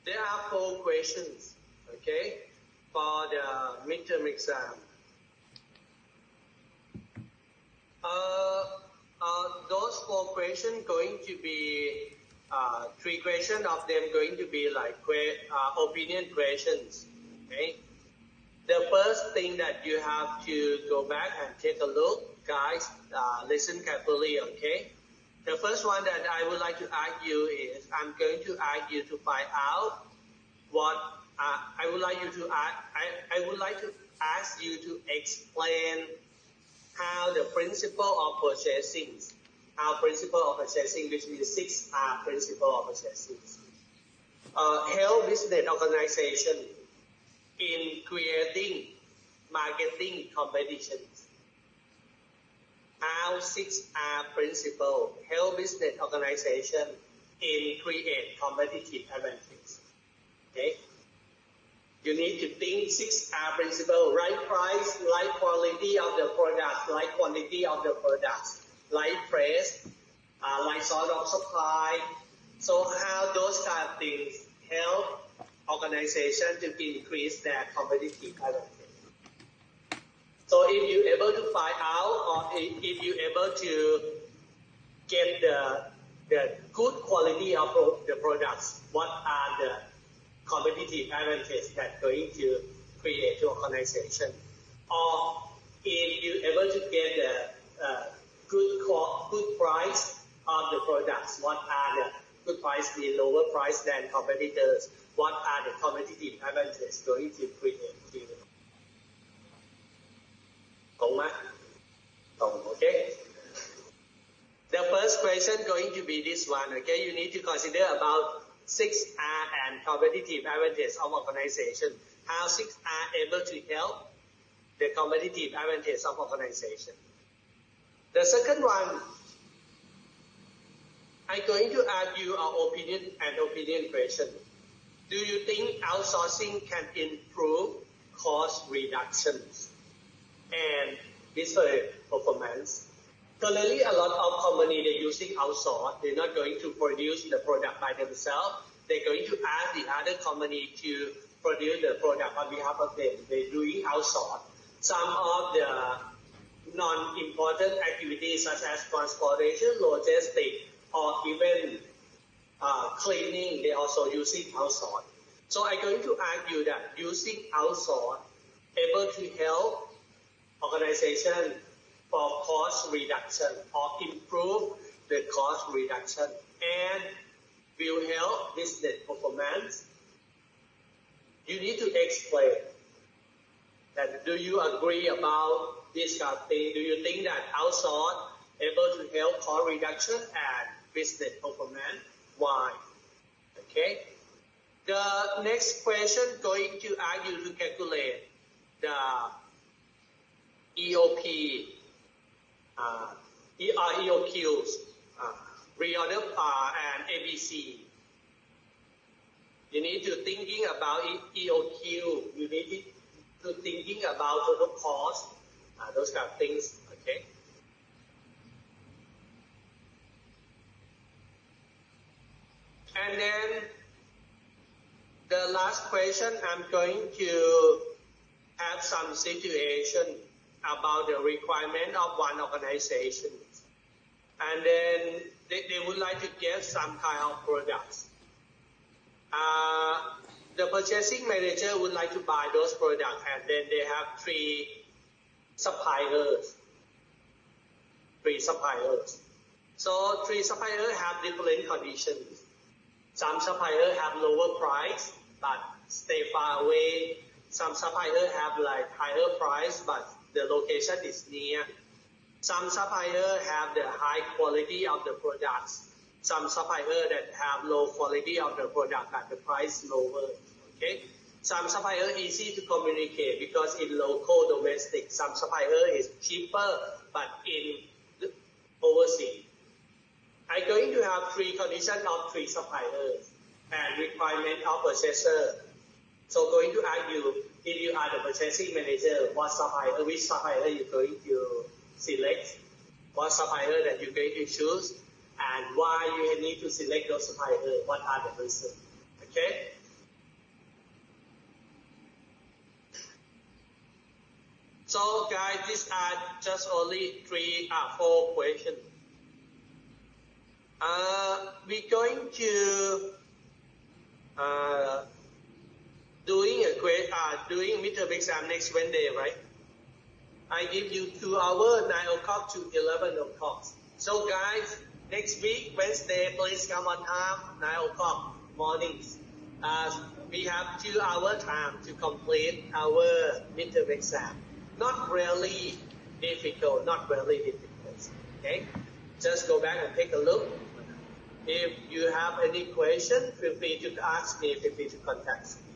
There are 4 questions, okay, for the midterm exam. Those 4 questions going to be 3 questions of them going to be like opinion questions. Okay. The first thing that you have to go back and take a look, guys. Listen carefully. Okay. The first one that I would like to ask you is I'm going to ask you to find out what I would like you to I would like to ask you to explain how the principle of purchasing, which means 6 R principle of purchasing, help business organization in creating marketing competitions. How 6 R principle help business organization in create competitive advantage. Okay. You need to think 6 R principle: right price, right quality of the product, right quantity of the products, right price, right sort of supply. So how those kind of things help organization to increase their competitive advantage. So if you're able to find out, or if you're able to get the good quality of the products, what are the competitive advantage that going to create to organization? Or if you're able to get the good price of the products, what are the good price, the lower price than competitors, what are the competitive advantages going to create to you? Okay. The first question going to be this one. Okay, you need to consider about 6 R and competitive advantage of organization. How 6 R able to help the competitive advantage of organization. The second one, I'm going to ask you our opinion question. Do you think outsourcing can improve cost reductions and business performance? Currently, a lot of companies they're using outsource. They're not going to produce the product by themselves. They're going to ask the other company to produce the product on behalf of them. They're doing outsource. Some of the non-important activities such as transportation, logistics, or even cleaning, they're also using outsource. So I'm going to argue that using outsource able to help organization for cost reduction or improve the cost reduction and will help business performance. You need to explain that. Do you agree about this kind of thing? Do you think that outsource able to help cost reduction and business performance? Why? Okay. The next question going to ask you to calculate the EOP, EOQs, reorder and ABC. You need to thinking about EOQ. You need to thinking about total cost, those kind of things. Okay. And then the last question, I'm going to have some situation about the requirement of one organization. And then they would like to get some kind of products. The purchasing manager would like to buy those products, and then they have 3 suppliers. So 3 suppliers have different conditions. Some suppliers have lower price but stay far away. Some suppliers have like higher price but the location is near. Some suppliers have the high quality of the products. Some suppliers that have low quality of the product but the price lower. Okay. Some suppliers easy to communicate because in local domestic. Some supplier is cheaper but in overseas. I'm going to have 3 conditions of 3 suppliers and requirement of purchaser. So going to ask you, if you are the purchasing manager, which supplier you're going to select, what supplier that you're going to choose, and why you need to select those suppliers, what are the reasons. Okay? So guys, these are just only 4 questions. We're going to doing midterm exam next Wednesday, right? I give you 2 hours, 9 o'clock to 11 o'clock. So guys, next week, Wednesday, please come on time, 9 o'clock mornings. We have 2 hour time to complete our midterm exam. Not really difficult, okay? Just go back and take a look. If you have any question, feel free to ask me, feel free to contact me.